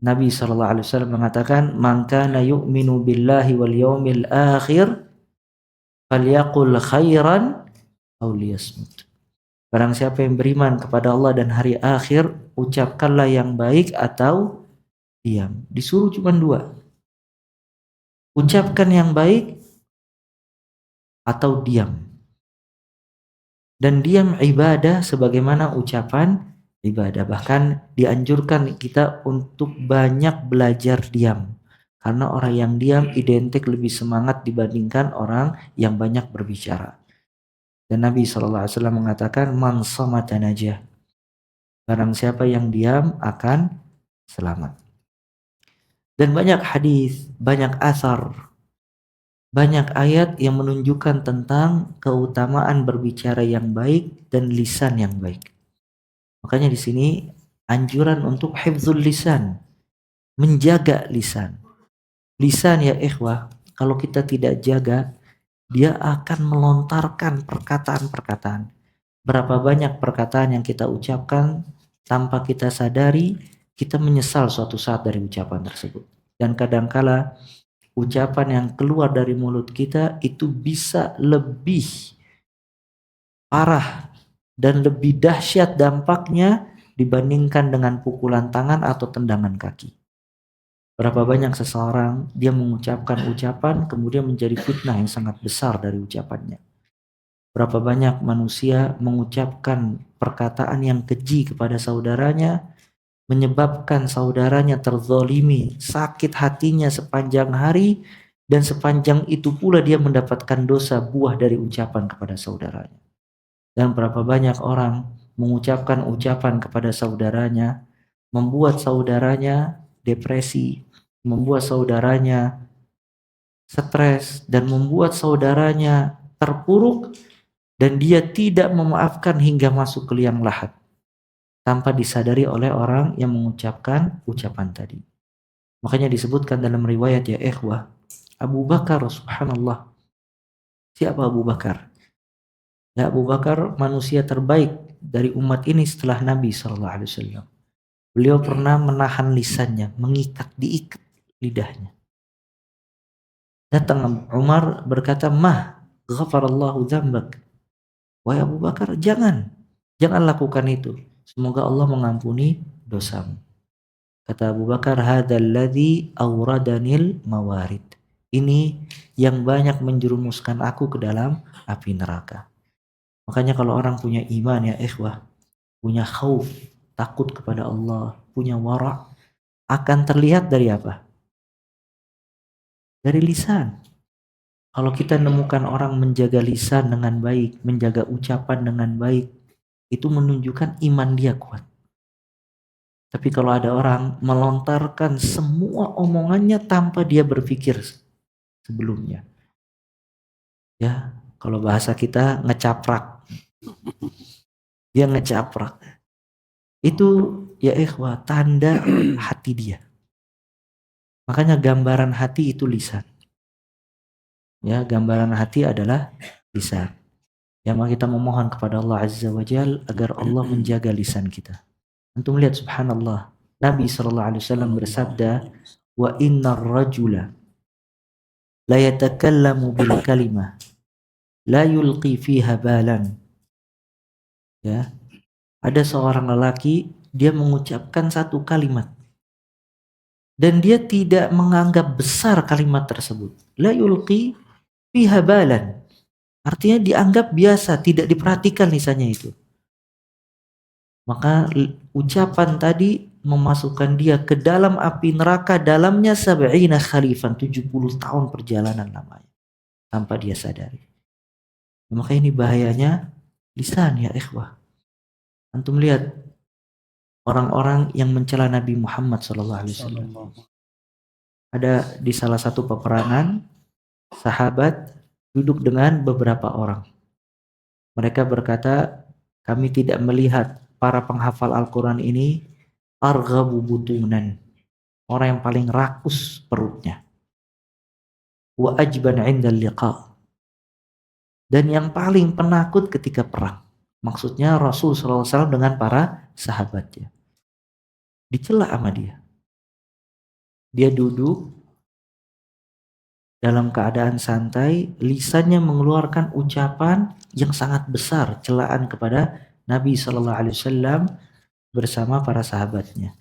Nabi SAW mengatakan, "Man kana yu'minu billahi wal yawmil akhir falyaqul khairan aw liyasmut." Barang siapa yang beriman kepada Allah dan hari akhir, ucapkanlah yang baik atau diam. Disuruh cuma dua. Ucapkan yang baik atau diam. Dan diam ibadah sebagaimana ucapan ibadah. Bahkan dianjurkan kita untuk banyak belajar diam. Karena orang yang diam identik lebih semangat dibandingkan orang yang banyak berbicara. Dan Nabi SAW mengatakan, "Man samata najah." Barang siapa yang diam akan selamat. Dan banyak hadis, banyak asar, banyak ayat yang menunjukkan tentang keutamaan berbicara yang baik dan lisan yang baik. Makanya di sini anjuran untuk hifdzul lisan, menjaga lisan. Lisan ya ikhwah, kalau kita tidak jaga, dia akan melontarkan perkataan-perkataan. Berapa banyak perkataan yang kita ucapkan tanpa kita sadari, kita menyesal suatu saat dari ucapan tersebut. Dan kadangkala ucapan yang keluar dari mulut kita itu bisa lebih parah dan lebih dahsyat dampaknya dibandingkan dengan pukulan tangan atau tendangan kaki. Berapa banyak seseorang dia mengucapkan ucapan kemudian menjadi fitnah yang sangat besar dari ucapannya. Berapa banyak manusia mengucapkan perkataan yang keji kepada saudaranya, menyebabkan saudaranya terzolimi, sakit hatinya sepanjang hari, dan sepanjang itu pula dia mendapatkan dosa buah dari ucapan kepada saudaranya. Dan berapa banyak orang mengucapkan ucapan kepada saudaranya, membuat saudaranya depresi, membuat saudaranya stres, dan membuat saudaranya terpuruk, dan dia tidak memaafkan hingga masuk ke liang lahat tanpa disadari oleh orang yang mengucapkan ucapan tadi. Makanya disebutkan dalam riwayat ya ikhwah, Abu Bakar, subhanallah. Siapa Abu Bakar? Ya, Abu Bakar manusia terbaik dari umat ini setelah Nabi SAW. Beliau pernah menahan lisannya, diikat lidahnya. Datang Umar berkata, "Mah, ghafarallahu dzambak." Wahai Abu Bakar, jangan lakukan itu. Semoga Allah mengampuni dosamu. Kata Abu Bakar, "Hadzal ladzi awradanil mawarid." Ini yang banyak menjerumuskan aku ke dalam api neraka. Makanya kalau orang punya iman ya ikhwah, punya khauf, takut kepada Allah, punya wara', akan terlihat dari apa? Dari lisan. Kalau kita nemukan orang menjaga lisan dengan baik, menjaga ucapan dengan baik, itu menunjukkan iman dia kuat. Tapi kalau ada orang melontarkan semua omongannya tanpa dia berpikir sebelumnya, ya kalau bahasa kita ngecaprak, dia ngecaprak, itu ya ikhwah tanda hati dia. Makanya gambaran hati itu lisan. Ya, gambaran hati adalah lisan. Ya, maka kita memohon kepada Allah Azza wa Jal agar Allah menjaga lisan kita. Antum lihat subhanallah, Nabi SAW bersabda, "Wa innar rajula la yatakallamu bil kalimah la yulqi fiha balan." Ya, ada seorang lelaki dia mengucapkan satu kalimat dan dia tidak menganggap besar kalimat tersebut. La yulqi fiha balan. Artinya dianggap biasa, tidak diperhatikan lisannya itu. Maka ucapan tadi memasukkan dia ke dalam api neraka, dalamnya sab'ina khalifan, 70 tahun perjalanan lamanya tanpa dia sadari. Maka ini bahayanya lisan ya ikhwah. Antum lihat orang-orang yang mencela Nabi Muhammad SAW. Ada di salah satu peperangan, sahabat duduk dengan beberapa orang. Mereka berkata, kami tidak melihat para penghafal Al-Quran ini arghabu butunan, orang yang paling rakus perutnya, wa ajban 'inda liqa, dan yang paling penakut ketika perang. Maksudnya Rasul SAW dengan para sahabatnya. Dicela sama dia. Dia duduk dalam keadaan santai, lisannya mengeluarkan ucapan yang sangat besar, celaan kepada Nabi Shallallahu Alaihi Wasallam bersama para sahabatnya.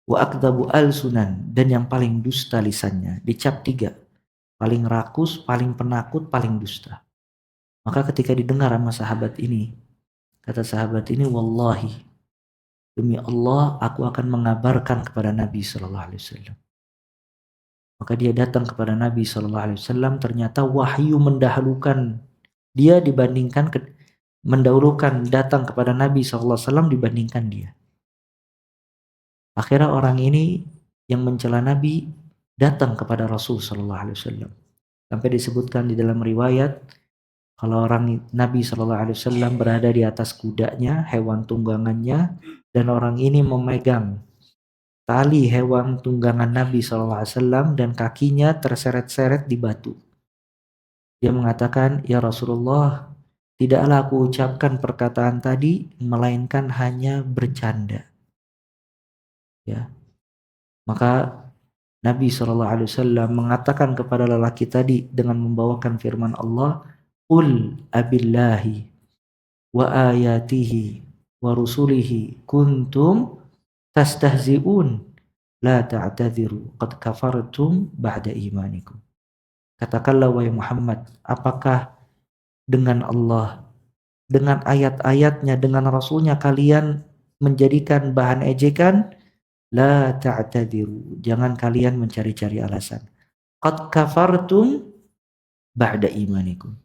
Wa akdabu al-sunan, dan yang paling dusta lisannya, dicap 3, paling rakus, paling penakut, paling dusta. Maka ketika didengar sama sahabat ini, kata sahabat ini, wallahi, demi Allah, aku akan mengabarkan kepada Nabi Shallallahu Alaihi Wasallam. Maka dia datang kepada Nabi Shallallahu Alaihi Wasallam. Ternyata wahyu mendahulukan dia mendahulukan datang kepada Nabi Shallallahu Alaihi Wasallam dibandingkan dia. Akhirnya orang ini yang mencela Nabi datang kepada Rasul Shallallahu Alaihi Wasallam. Sampai disebutkan di dalam riwayat, kalau orang Nabi Shallallahu Alaihi Wasallam berada di atas kudanya, hewan tunggangannya, dan orang ini memegang tali hewan tunggangan Nabi SAW dan kakinya terseret-seret di batu. Dia mengatakan, ya Rasulullah, tidaklah aku ucapkan perkataan tadi, melainkan hanya bercanda. Ya, maka Nabi SAW mengatakan kepada lelaki tadi dengan membawakan firman Allah, Qul abillahi wa ayatihi wa rusulihi kuntum tastahzi'un la ta'tadhiru qad kafartum ba'da imanikum. Katakanlah wahai Muhammad, apakah dengan Allah, dengan ayat-ayatnya, dengan Rasulnya kalian menjadikan bahan ejekan? La ta'tadhiru, jangan kalian mencari-cari alasan. Qad kafartum ba'da imanikum.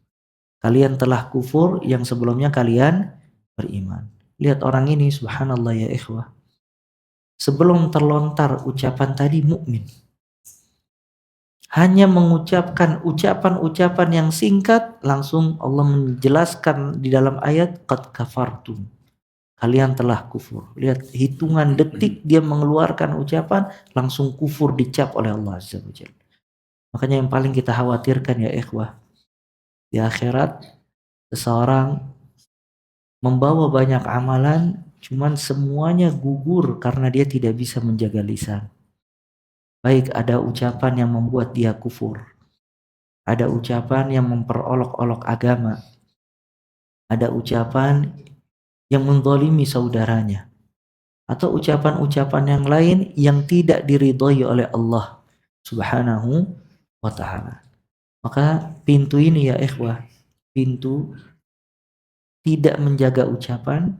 Kalian telah kufur yang sebelumnya kalian beriman. Lihat orang ini, subhanallah ya ikhwah. Sebelum terlontar ucapan tadi mukmin, hanya mengucapkan ucapan-ucapan yang singkat, langsung Allah menjelaskan di dalam ayat qad kafartum, kalian telah kufur. Lihat, hitungan detik dia mengeluarkan ucapan, langsung kufur, dicap oleh Allah Azza wa Jalla. Makanya yang paling kita khawatirkan ya ikhwah, di akhirat seseorang membawa banyak amalan, cuman semuanya gugur karena dia tidak bisa menjaga lisan. Baik ada ucapan yang membuat dia kufur, ada ucapan yang memperolok-olok agama, ada ucapan yang menzalimi saudaranya, atau ucapan-ucapan yang lain yang tidak diridhoi oleh Allah Subhanahu wa ta'ala. Maka pintu ini ya ikhwah, pintu tidak menjaga ucapan,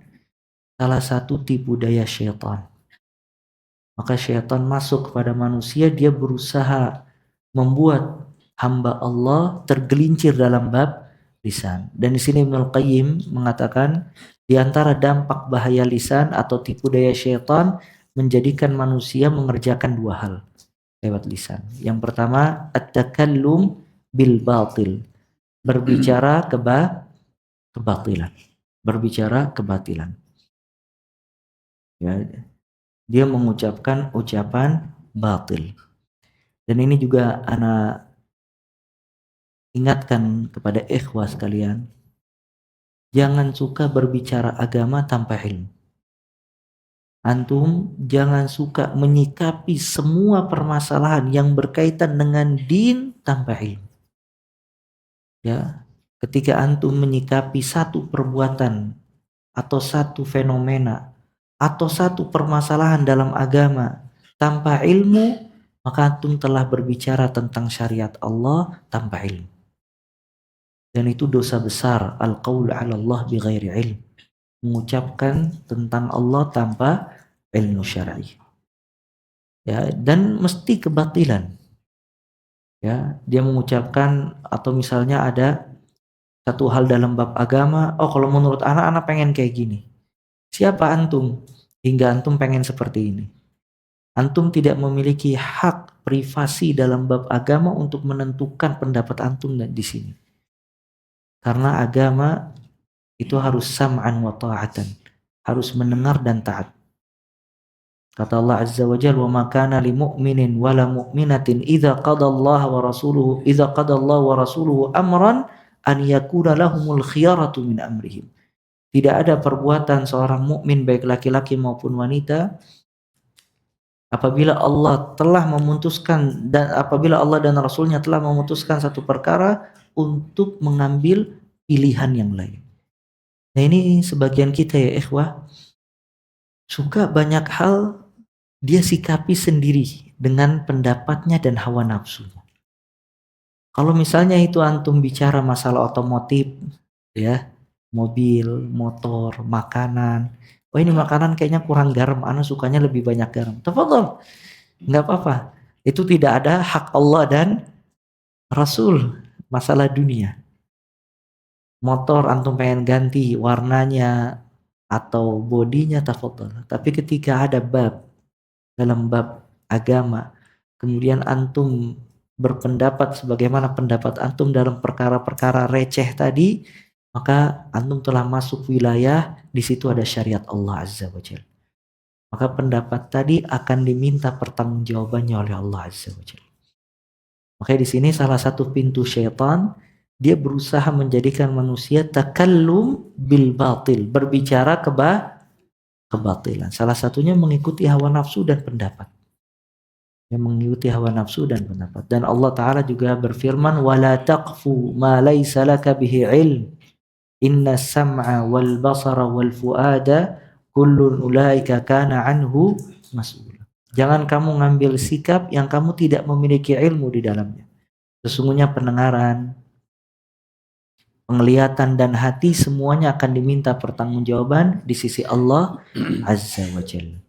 salah satu tipu daya syaitan. Maka syaitan masuk kepada manusia, dia berusaha membuat hamba Allah tergelincir dalam bab lisan. Dan di sini Ibnul Qayyim mengatakan, di antara dampak bahaya lisan atau tipu daya syaitan menjadikan manusia mengerjakan 2 hal lewat lisan. Yang pertama, at-takallum bil batil, berbicara kebatilan, berbicara kebatilan. Ya, dia mengucapkan ucapan batil. Dan ini juga ana ingatkan kepada ikhwah sekalian, jangan suka berbicara agama tanpa ilmu. Antum jangan suka menyikapi semua permasalahan yang berkaitan dengan din tanpa ilmu. Ya, ketika antum menyikapi satu perbuatan atau satu fenomena atau satu permasalahan dalam agama tanpa ilmu, maka antum telah berbicara tentang syariat Allah tanpa ilmu. Dan itu dosa besar, al-qaul 'ala Allah bighairi ilm, mengucapkan tentang Allah tanpa ilmu syar'i. Ya, dan mesti kebatilan. Ya, dia mengucapkan, atau misalnya ada satu hal dalam bab agama, oh kalau menurut anak pengen kayak gini. Siapa antum hingga antum pengen seperti ini? Antum tidak memiliki hak privasi dalam bab agama untuk menentukan pendapat antum di sini. Karena agama itu harus sam'an wa ta'atan, harus mendengar dan taat. Kata Allah Azza wa Jalla, "Wa ma kana lil mu'minin wa la mu'minatin idza qada Allah wa rasuluhu amran an yakuna lahumul khiyaratu min amrihim." Tidak ada perbuatan seorang mukmin baik laki-laki maupun wanita Apabila Allah telah memutuskan dan apabila Allah dan Rasulnya telah memutuskan satu perkara untuk mengambil pilihan yang lain. Nah ini sebagian kita ya ikhwah, suka banyak hal dia sikapi sendiri dengan pendapatnya dan hawa nafsunya. Kalau misalnya itu antum bicara masalah otomotif, ya, mobil, motor, makanan. Oh ini makanan kayaknya kurang garam, ana sukanya lebih banyak garam. Tafadhol, nggak apa-apa. Itu tidak ada hak Allah dan Rasul, masalah dunia. Motor antum pengen ganti warnanya atau bodinya, tafadhol. Tapi ketika ada dalam bab agama, kemudian antum berpendapat sebagaimana pendapat antum dalam perkara-perkara receh tadi, maka antum telah masuk wilayah di situ ada syariat Allah Azza wa Jalla. Maka pendapat tadi akan diminta pertanggungjawabannya oleh Allah Azza wa Jalla. Makanya di sini salah satu pintu syaitan, dia berusaha menjadikan manusia takallum bil batil, berbicara kebatilan. Salah satunya mengikuti hawa nafsu dan pendapat. Yang mengikuti hawa nafsu dan pendapat. Dan Allah Ta'ala juga berfirman, وَلَا تَقْفُ مَا لَيْسَ لَكَ بِهِ عِلْمٍ إِنَّ السَّمْعَ وَالْبَصَرَ وَالْفُؤَادَ كُلٌّ أُولَٰئِكَ كَانَ عَنْهُ مَسْئُولًا. Jangan kamu ngambil sikap yang kamu tidak memiliki ilmu di dalamnya. Sesungguhnya pendengaran, penglihatan dan hati semuanya akan diminta pertanggungjawaban di sisi Allah Azza wa Jalla.